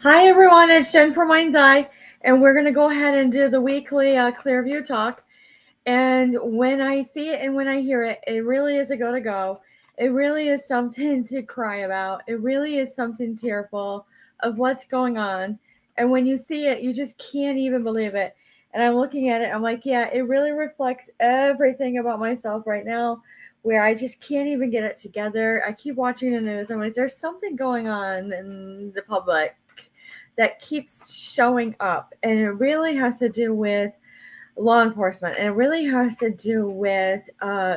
Hi everyone, it's Jen from Mind's Eye, and we're going to go ahead and do the weekly Clearview Talk. And when I see it and when I hear it, it really is a go to go. It really is something to cry about. It really is something tearful of what's going on. And when you see it, you just can't even believe it. And I'm looking at it, I'm like, yeah, it really reflects everything about myself right now, where I just can't even get it together. I keep watching the news. I'm like, there's something going on in the public that keeps showing up, and it really has to do with law enforcement, and it really has to do with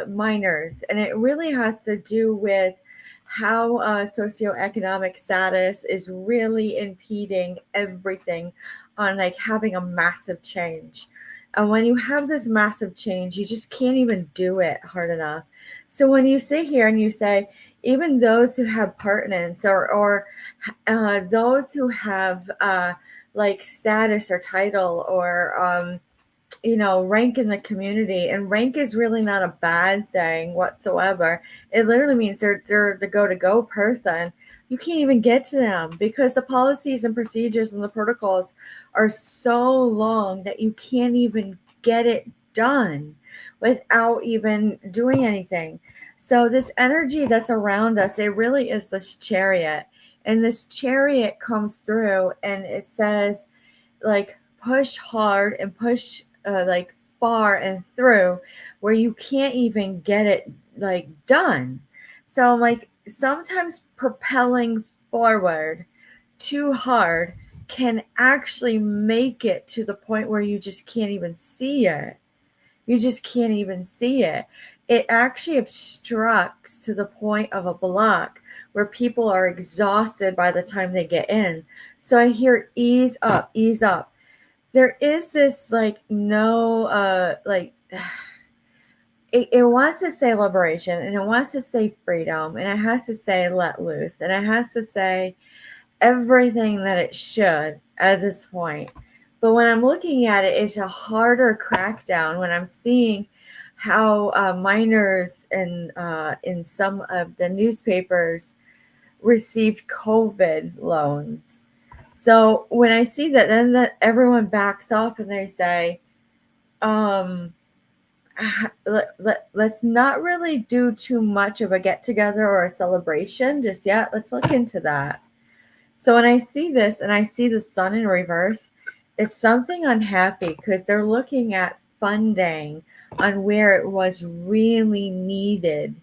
minors, and it really has to do with how socioeconomic status is really impeding everything on like having a massive change. And when you have this massive change, you just can't even do it hard enough. So when you sit here and you say, even those who have pertinence or those who have like status or title or rank in the community, and rank is really not a bad thing whatsoever. It literally means they're the go person. You can't even get to them because the policies and procedures and the protocols are so long that you can't even get it done without even doing anything. So this energy that's around us, it really is this chariot, and this chariot comes through and it says like push hard and push like far and through, where you can't even get it like done. So like sometimes propelling forward too hard can actually make it to the point where you just can't even see it. You just can't even see it. It actually obstructs to the point of a block where people are exhausted by the time they get in. So I hear ease up, ease up. There is this like no it wants to say liberation, and it wants to say freedom, and it has to say let loose, and it has to say everything that it should at this point. But when I'm looking at it, it's a harder crackdown when I'm seeing how minors in some of the newspapers received COVID loans. So when I see that, then that everyone backs off and they say, um, let's not really do too much of a get together or a celebration just yet. Let's look into that. So when I see this and I see the sun in reverse, it's something unhappy because they're looking at funding on where it was really needed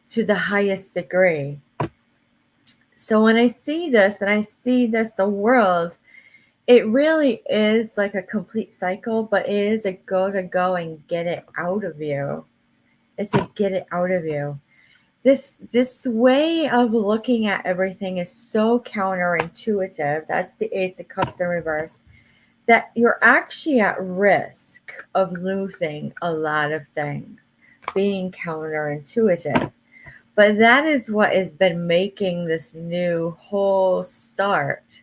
to the highest degree. So when I see this and I see this, the world, it really is like a complete cycle, but it is a go and get it out of you. It's a get it out of you. This way of looking at everything is so counterintuitive. That's the Ace of Cups in reverse. That you're actually at risk of losing a lot of things, being counterintuitive. But that is what has been making this new whole start,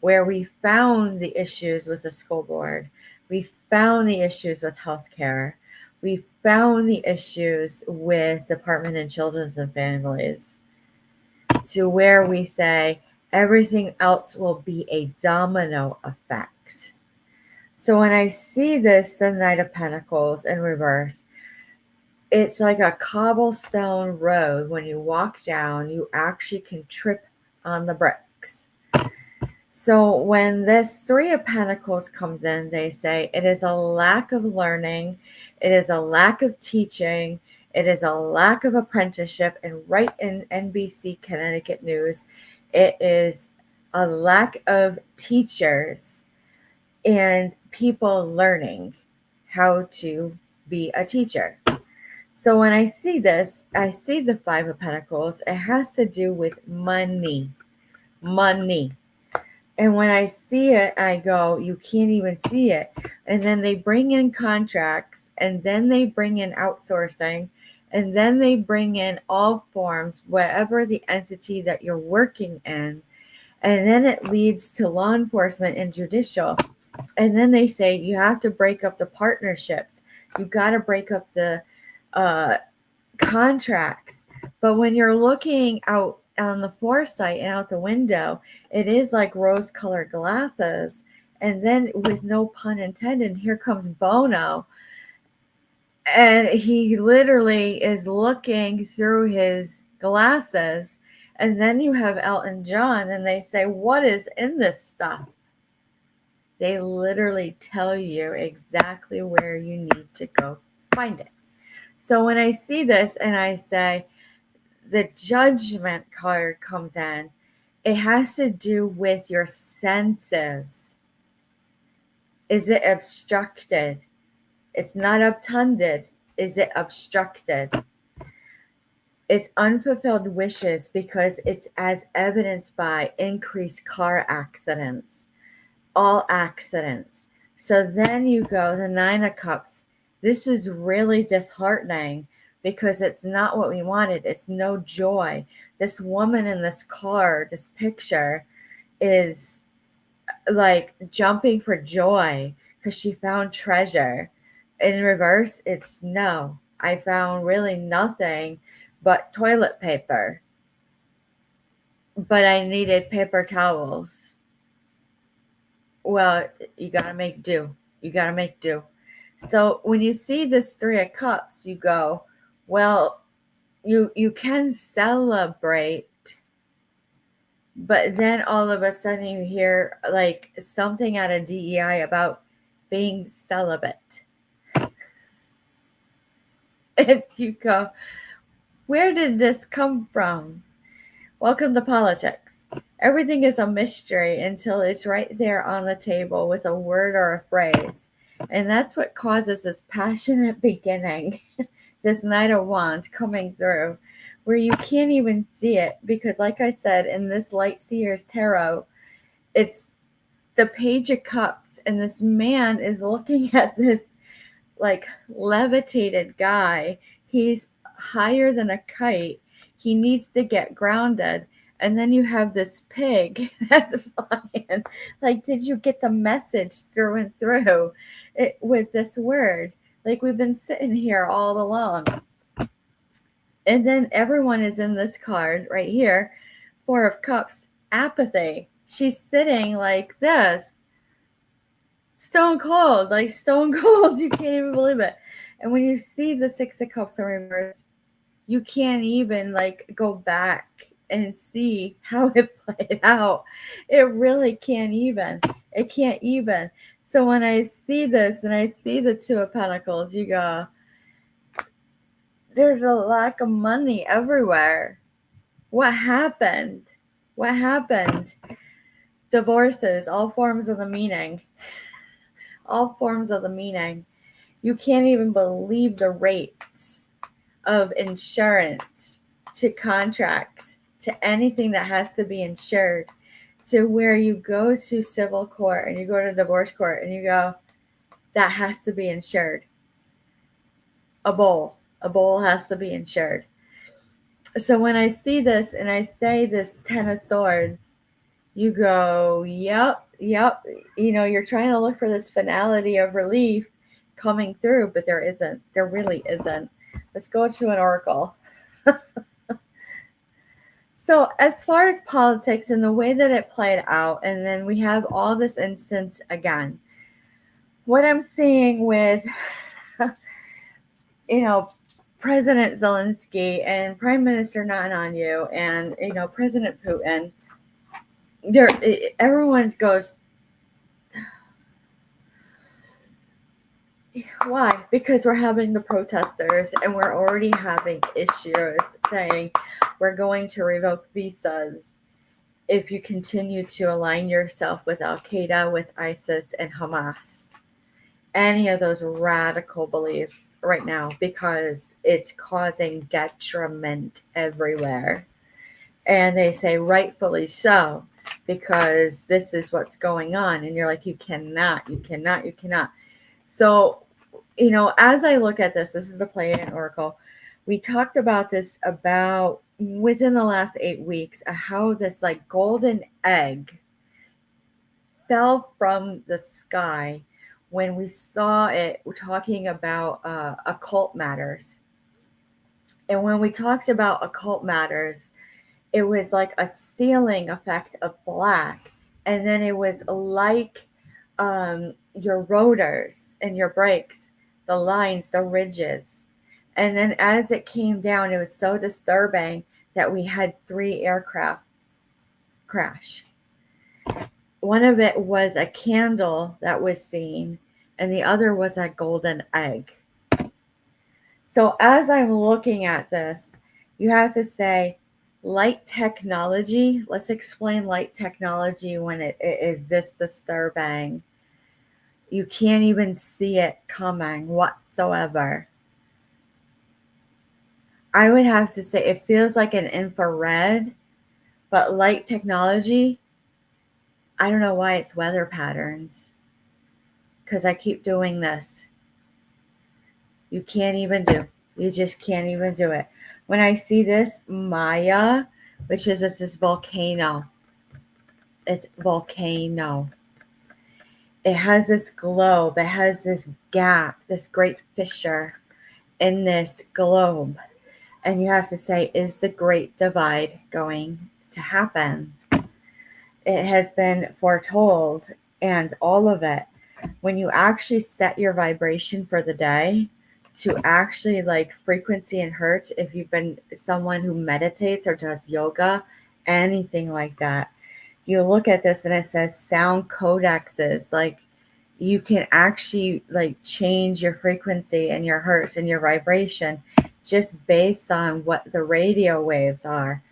where we found the issues with the school board. We found the issues with healthcare. We found the issues with Department of Children's and Families, to where we say everything else will be a domino effect. So when I see this, the Knight of Pentacles in reverse, it's like a cobblestone road. When you walk down, you actually can trip on the bricks. So when this Three of Pentacles comes in, they say it is a lack of learning, it is a lack of teaching, it is a lack of apprenticeship, and right in NBC Connecticut News, it is a lack of teachers and people learning how to be a teacher. So when I see this, I see the Five of Pentacles. It has to do with money. Money. And when I see it, I go, you can't even see it. And then they bring in contracts, and then they bring in outsourcing, and then they bring in all forms, whatever the entity that you're working in. And then it leads to law enforcement and judicial. And then they say you have to break up the partnerships. You got to break up the contracts. But when you're looking out on the foresight and out the window, it is like rose-colored glasses. And then, with no pun intended, here comes Bono. And he literally is looking through his glasses. And then you have Elton John, and they say, "What is in this stuff?" They literally tell you exactly where you need to go find it. So when I see this and I say, the judgment card comes in, it has to do with your senses. Is it obstructed? It's not obtunded. Is it obstructed? It's unfulfilled wishes because it's as evidenced by increased car accidents, all accidents. So then you go, the Nine of Cups. This is really disheartening because it's not what we wanted. It's no joy. This woman in this car, this picture, is like jumping for joy because she found treasure. In reverse, it's no. I found really nothing but toilet paper. But I needed paper towels. Well, you gotta make do. You gotta make do. So when you see this Three of Cups, you go, well, you can celebrate, but then all of a sudden you hear like something out of DEI about being celibate. And you go, where did this come from? Welcome to politics. Everything is a mystery until it's right there on the table with a word or a phrase. And that's what causes this passionate beginning, this Knight of Wands coming through, where you can't even see it. Because, like I said, in this Light Seer's Tarot, it's the Page of Cups, and this man is looking at this like levitated guy. He's higher than a kite. He needs to get grounded. And then you have this pig that's flying. Like, did you get the message through and through it with this word? Like, we've been sitting here all along. And then everyone is in this card right here, Four of Cups, apathy. She's sitting like this, stone cold, like stone cold. You can't even believe it. And when you see the Six of Cups in reverse, you can't even like go back and see how it played out. It really can't even. It can't even. So when I see this and I see the Two of Pentacles, you go, there's a lack of money everywhere. What happened? What happened? Divorces, all forms of the meaning. All forms of the meaning. You can't even believe the rates of insurance to contracts to anything that has to be insured, to where you go to civil court and you go to divorce court and you go, that has to be insured. A bowl has to be insured. So when I see this and I say this Ten of Swords, you go, yep. You know, you're trying to look for this finality of relief coming through, but there isn't. There really isn't. Let's go to an oracle. So as far as politics and the way that it played out, and then we have all this instance again. What I'm seeing with, you know, President Zelensky and Prime Minister Netanyahu and, you know, President Putin, everyone goes, why? Because we're having the protesters and we're already having issues saying we're going to revoke visas if you continue to align yourself with Al-Qaeda, with ISIS, and Hamas. Any of those radical beliefs right now, because it's causing detriment everywhere. And they say rightfully so, because this is what's going on. And you're like, you cannot. So, you know, as I look at this is the Play-in Oracle. We talked about this about within the last 8 weeks, how this like golden egg fell from the sky when we saw it talking about occult matters. And when we talked about occult matters, it was like a ceiling effect of black. And then it was like your rotors and your brakes, the lines, the ridges. And then as it came down, it was so disturbing that we had 3 aircraft crash. One of it was a candle that was seen, and the other was a golden egg. So as I'm looking at this, you have to say light technology. Let's explain light technology when it is this disturbing. You can't even see it coming whatsoever. I would have to say it feels like an infrared, but light technology, I don't know why it's weather patterns. Because I keep doing this. You can't even do. You just can't even do it. When I see this Maya, which is this volcano, it's volcano. It has this globe. It has this gap, this great fissure in this globe. And you have to say, is the Great Divide going to happen? It has been foretold, and all of it. When you actually set your vibration for the day to actually like frequency and hertz, if you've been someone who meditates or does yoga, anything like that, you look at this and it says sound codexes. Like you can actually like change your frequency and your hertz and your vibration just based on what the radio waves are.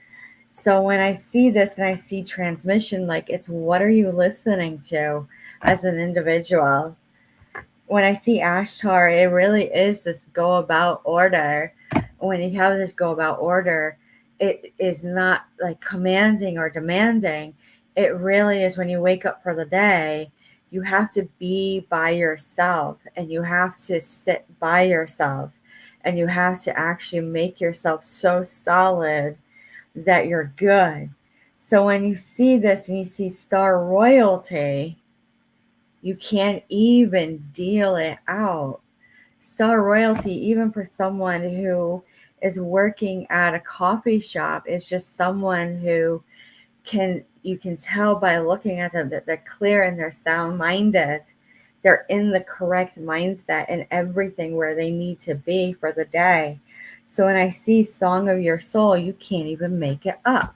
So when I see this and I see transmission, like it's what are you listening to as an individual? When I see Ashtar, it really is this go about order. When you have this go about order, it is not like commanding or demanding. It really is when you wake up for the day, you have to be by yourself and you have to sit by yourself and you have to actually make yourself so solid that you're good. So when you see this and you see star royalty, you can't even deal it out. Star royalty, even for someone who is working at a coffee shop, is just someone who you can tell by looking at them that they're clear and they're sound minded. They're in the correct mindset and everything where they need to be for the day. So when I see Song of Your Soul, you can't even make it up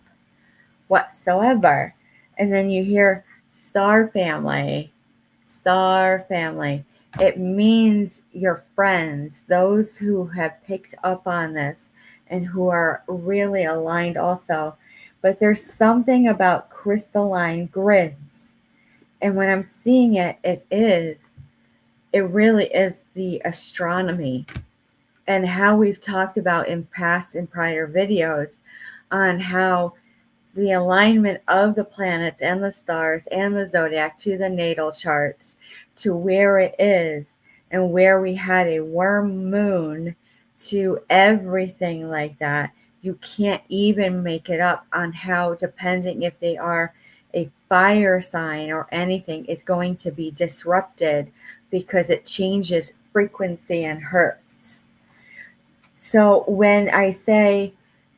whatsoever. And then you hear Star Family, Star Family. It means your friends, those who have picked up on this and who are really aligned also. But there's something about crystalline grids. And when I'm seeing it, it really is the astronomy and how we've talked about in past and prior videos on how the alignment of the planets and the stars and the zodiac to the natal charts to where it is and where we had a worm moon to everything like that. You can't even make it up on how, depending if they are a fire sign or anything, is going to be disrupted because it changes frequency and hertz. So when I say,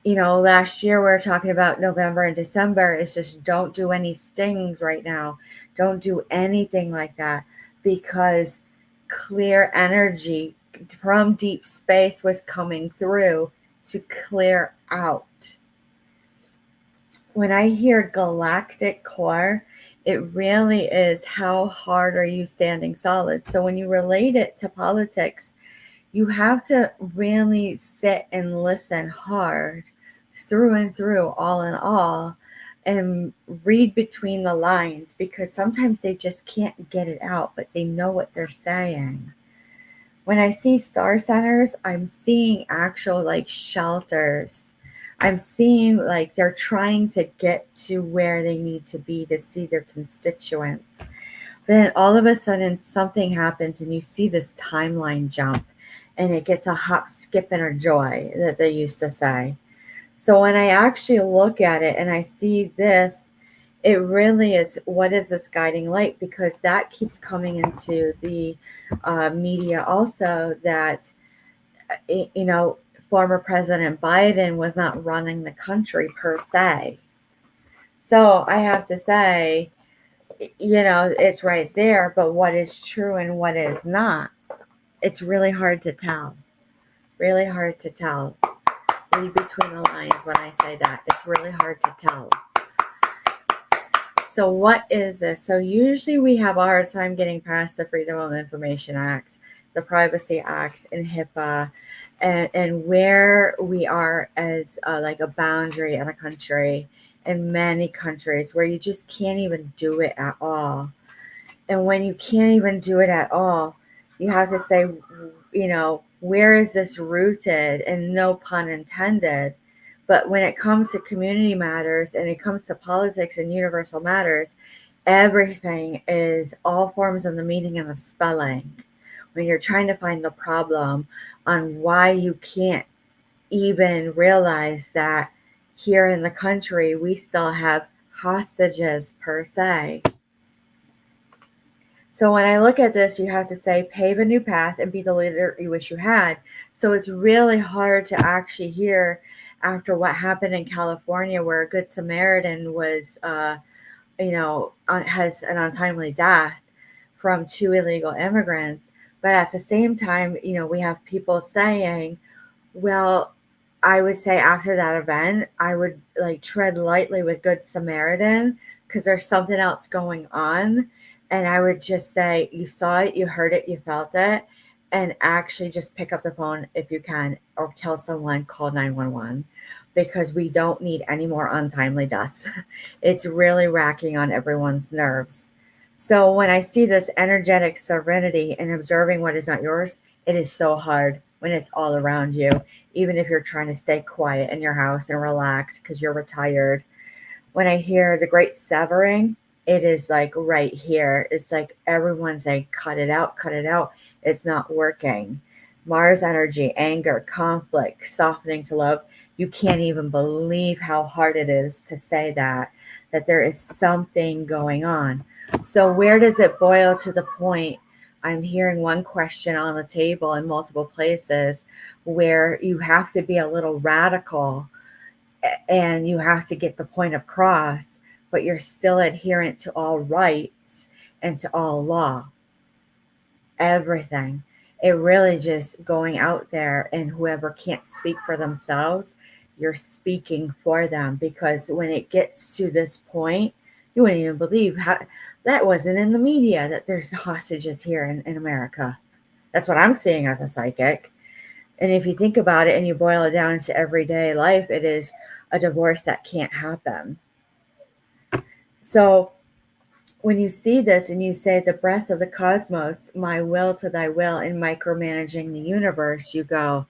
last year we were talking about November and December, it's just don't do any stings right now. Don't do anything like that because clear energy from deep space was coming through to clear out. When I hear galactic core, it really is how hard are you standing solid. So when you relate it to politics, you have to really sit and listen hard through and through, all in all, and read between the lines because sometimes they just can't get it out, but they know what they're saying. When I see star centers, I'm seeing actual like shelters. I'm seeing like they're trying to get to where they need to be to see their constituents. Then all of a sudden something happens and you see this timeline jump and it gets a hop, skip, and a joy that they used to say. So when I actually look at it and I see this, it really is what is this guiding light? Because that keeps coming into the media also that, former President Biden was not running the country per se. So I have to say, it's right there, but what is true and what is not, it's really hard to tell. Really hard to tell. Read between the lines when I say that. It's really hard to tell. So what is this? So usually we have a hard time getting past the Freedom of Information Act, the Privacy Act, and HIPAA, and where we are as like a boundary in a country, in many countries where you just can't even do it at all. And when you can't even do it at all, you have to say, where is this rooted? And no pun intended. But when it comes to community matters and it comes to politics and universal matters, everything is all forms of the meaning and the spelling. When you're trying to find the problem on why you can't even realize that here in the country we still have hostages per se. So when I look at this, you have to say, pave a new path and be the leader you wish you had. So it's really hard to actually hear after what happened in California, where a Good Samaritan was, has an untimely death from two illegal immigrants. But at the same time, we have people saying, well, I would say after that event, I would like tread lightly with Good Samaritan because there's something else going on. And I would just say, you saw it, you heard it, you felt it, and actually just pick up the phone if you can, or tell someone, call 911, because we don't need any more untimely deaths. It's really racking on everyone's nerves. So when I see this energetic serenity and observing what is not yours, it is so hard when it's all around you, even if you're trying to stay quiet in your house and relax because you're retired. When I hear the great severing, it is like right here. It's like everyone's like, cut it out, cut it out. It's not working. Mars energy, anger, conflict, softening to love. You can't even believe how hard it is to say that there is something going on. So where does it boil to the point? I'm hearing one question on the table in multiple places where you have to be a little radical and you have to get the point across, but you're still adherent to all rights and to all law. Everything. It really just going out there, and whoever can't speak for themselves, you're speaking for them, because when it gets to this point, you wouldn't even believe how that wasn't in the media that there's hostages here in America. That's what I'm seeing as a psychic. And if you think about it and you boil it down to everyday life, it is a divorce that can't happen. So when you see this and you say the breath of the cosmos, my will to thy will, in micromanaging the universe, you go,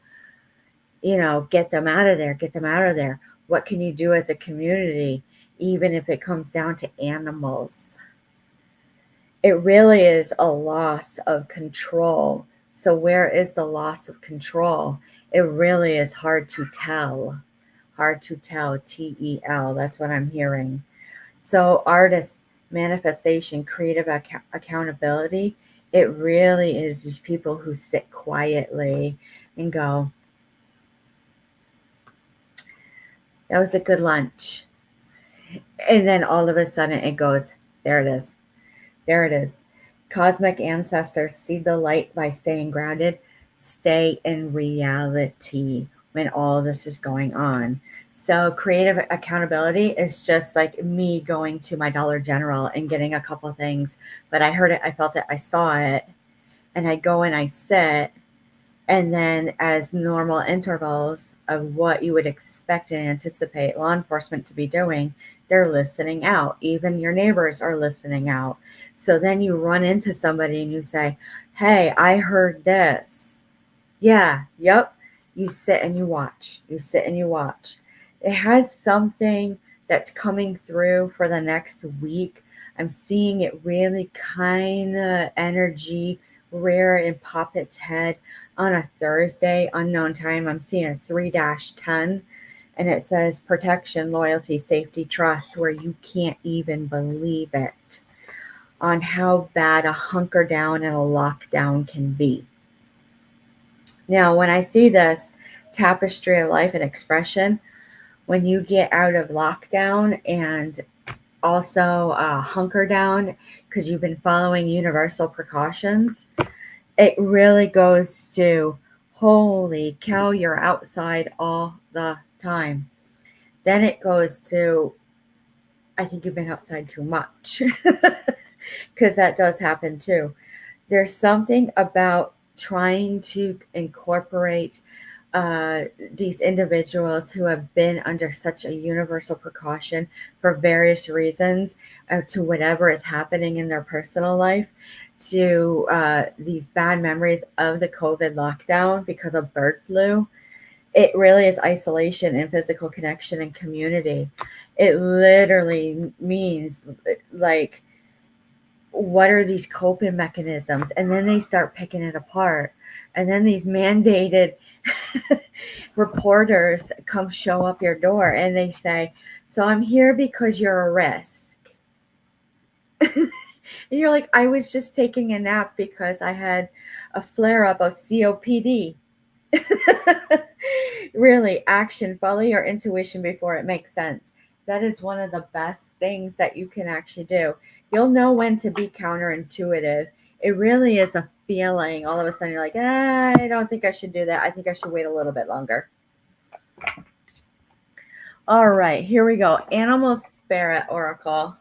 get them out of there, get them out of there. What can you do as a community, even if it comes down to animals? It really is a loss of control. So where is the loss of control? It really is hard to tell. Hard to tell, TEL. That's what I'm hearing. So artists, manifestation, creative accountability, it really is just people who sit quietly and go, that was a good lunch. And then all of a sudden it goes, there it is. There it is. Cosmic ancestors, see the light by staying grounded. Stay in reality when all this is going on. So creative accountability is just like me going to my Dollar General and getting a couple of things. But I heard it, I felt it, I saw it. And I go and I sit. And then as normal intervals of what you would expect and anticipate law enforcement to be doing, they're listening out. Even your neighbors are listening out. So then you run into somebody and you say, hey, I heard this. Yeah, yep. You sit and you watch. You sit and you watch. It has something that's coming through for the next week. I'm seeing it really kind of energy rear and pop its head on a Thursday, unknown time. I'm seeing a 3-10, and it says protection, loyalty, safety, trust, where you can't even believe it on how bad a hunker down and a lockdown can be. Now, when I see this, tapestry of life and expression. When you get out of lockdown and also hunker down because you've been following universal precautions, it really goes to holy cow, you're outside all the time. Then it goes to I think you've been outside too much because that does happen too. There's something about trying to incorporate these individuals who have been under such a universal precaution for various reasons to whatever is happening in their personal life to these bad memories of the COVID lockdown because of bird flu. It really is isolation and physical connection and community. It literally means like what are these coping mechanisms? And then they start picking it apart. And then these mandated reporters come show up your door and they say, so I'm here because you're a risk. And you're like, I was just taking a nap because I had a flare up of COPD. Really, action, follow your intuition before it makes sense. That is one of the best things that you can actually do. You'll know when to be counterintuitive. It really is a feeling. All of a sudden, you're like, I don't think I should do that. I think I should wait a little bit longer. All right, here we go. Animal Spirit Oracle.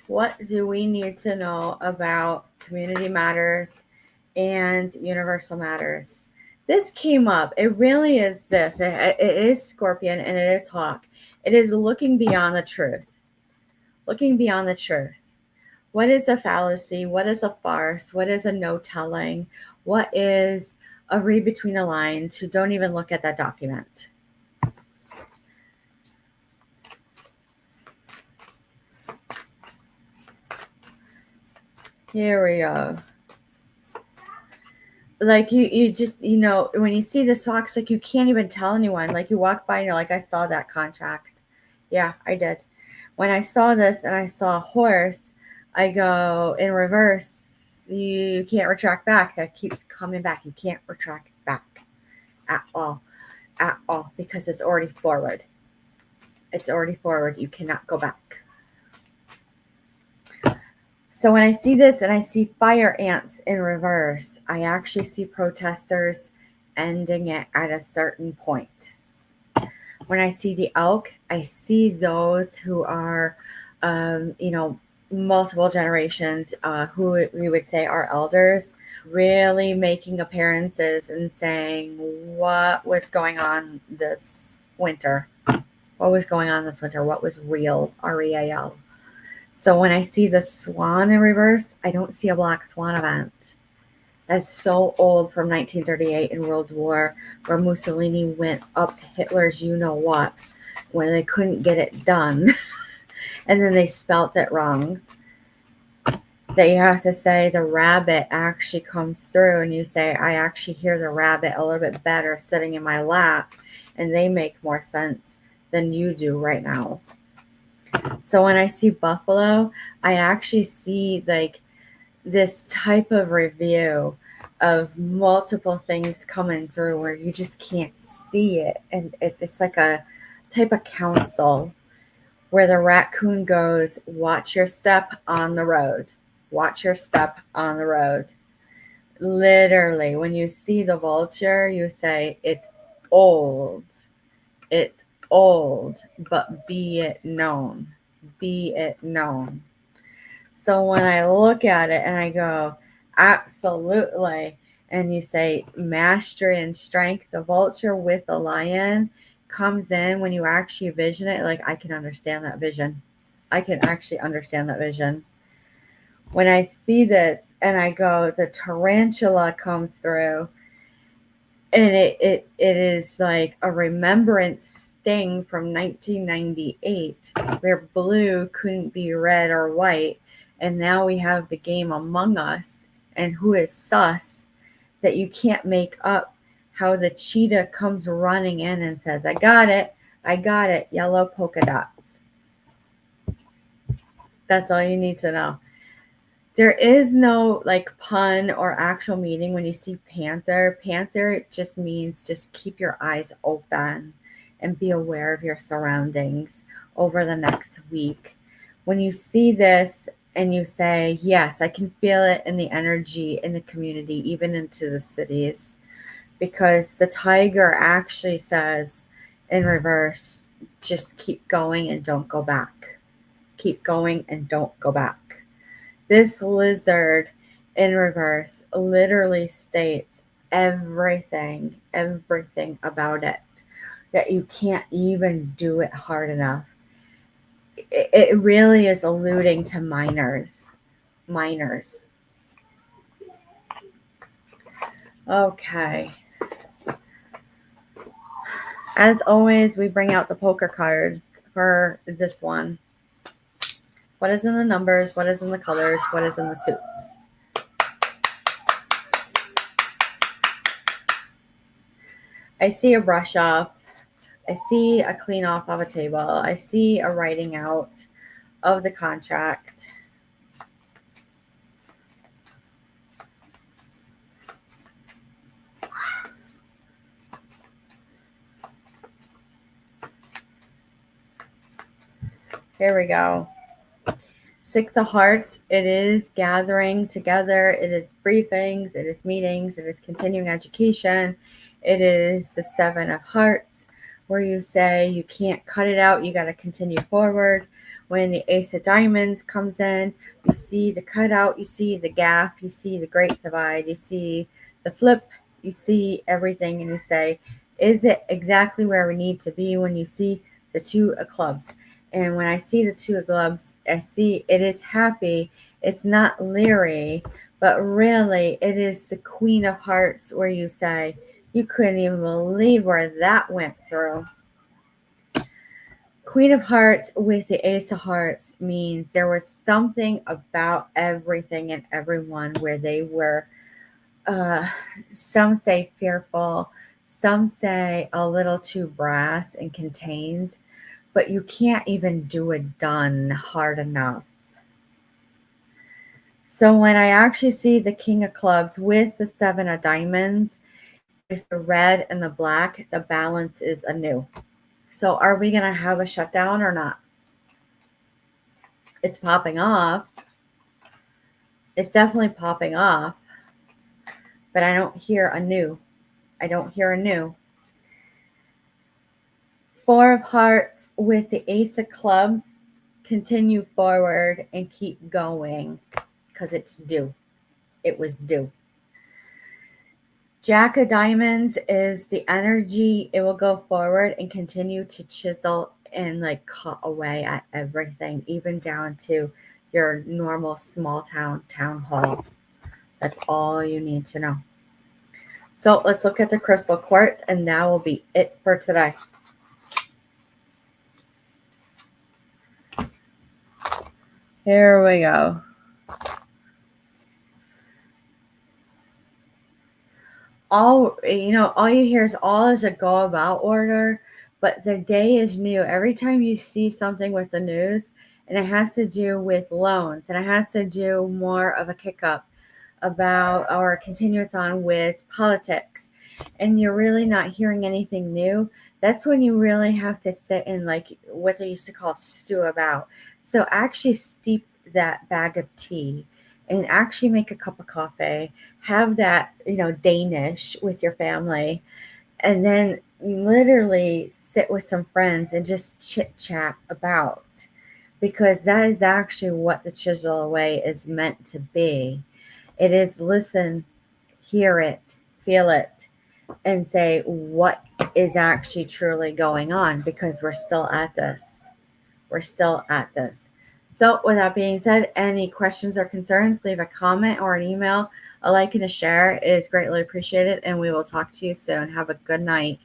What do we need to know about community matters and universal matters? This came up. It really is this. It is Scorpion and it is Hawk. It is looking beyond the truth. Looking beyond the truth. What is a fallacy? What is a farce? What is a no telling? What is a read between the lines who don't even look at that document? Here we go. Like you just, when you see this Hawks, like you can't even tell anyone. Like you walk by and you're like, I saw that contract. Yeah, I did. When I saw this and I saw a horse, I go in reverse. You can't retract back. That keeps coming back. You can't retract back at all, because it's already forward. It's already forward. You cannot go back. So when I see this and I see fire ants in reverse, I actually see protesters ending it at a certain point. When I see the elk, I see those who are, multiple generations, who we would say are elders, really making appearances and saying what was going on this winter. What was going on this winter? What was real? REAL. So when I see the swan in reverse, I don't see a black swan event. That's so old from 1938 in World War, where Mussolini went up Hitler's you-know-what when they couldn't get it done. And then they spelt it wrong. That you have to say the rabbit actually comes through and you say, I actually hear the rabbit a little bit better sitting in my lap and they make more sense than you do right now. So when I see buffalo, I actually see like this type of review of multiple things coming through where you just can't see it. And it's like a type of counsel where the raccoon goes, watch your step on the road. Watch your step on the road. Literally, when you see the vulture, you say, it's old. It's old, but be it known. Be it known. So when I look at it and I go, absolutely, and you say mastery and strength, the vulture with the lion comes in when you actually vision it, like I can understand that vision. I can actually understand that vision. When I see this and I go, the tarantula comes through, and it is like a remembrance thing from 1998 where blue couldn't be red or white. And now we have the game Among Us and who is sus that you can't make up how the cheetah comes running in and says, I got it, yellow polka dots. That's all you need to know. There is no like pun or actual meaning when you see panther. Panther just means just keep your eyes open and be aware of your surroundings over the next week. When you see this and you say, yes, I can feel it in the energy in the community, even into the cities, because the tiger actually says in reverse, just keep going and don't go back. Keep going and don't go back. This lizard in reverse literally states everything about it, that you can't even do it hard enough. It really is alluding to minors. Minors. Okay. As always, we bring out the poker cards for this one. What is in the numbers? What is in the colors? What is in the suits? I see a brush off. I see a clean off of a table. I see a writing out of the contract. Here we go. Six of Hearts, it is gathering together, it is briefings, it is meetings, it is continuing education, it is the Seven of Hearts, where you say you can't cut it out, you got to continue forward. When the Ace of Diamonds comes in, you see the cutout, you see the gap, you see the great divide, you see the flip, you see everything, and you say, is it exactly where we need to be? When you see the Two of Clubs. And when I see the Two of Clubs, I see it is happy. It's not leery, but really it is the Queen of Hearts, where you say, you couldn't even believe where that went through. Queen of Hearts with the Ace of Hearts means there was something about everything and everyone where they were, some say fearful, some say a little too brass and contained, but you can't even do it done hard enough. So when I actually see the King of Clubs with the Seven of Diamonds, with the red and the black, the balance is anew. So are we going to have a shutdown or not? It's popping off. It's definitely popping off. But I don't hear anew. I don't hear anew. Four of Hearts with the Ace of Clubs. Continue forward and keep going because it's due. It was due. Jack of Diamonds is the energy. It will go forward and continue to chisel and like cut away at everything, even down to your normal small town hall. That's all you need to know. So let's look at the crystal quartz, and that will be it for today. Here we go. All you hear is all is a go about order, but the day is new. Every time you see something with the news, and it has to do with loans, and it has to do more of a kick up about or continuous on with politics, and you're really not hearing anything new, that's when you really have to sit in like what they used to call stew about. So actually steep that bag of tea and actually make a cup of coffee, have that, Danish with your family, and then literally sit with some friends and just chit chat about, because that is actually what the chisel away is meant to be. It is listen, hear it, feel it, and say what is actually truly going on, because we're still at this. We're still at this. So with that being said, any questions or concerns, leave a comment or an email. A like and a share is greatly appreciated, and we will talk to you soon. Have a good night.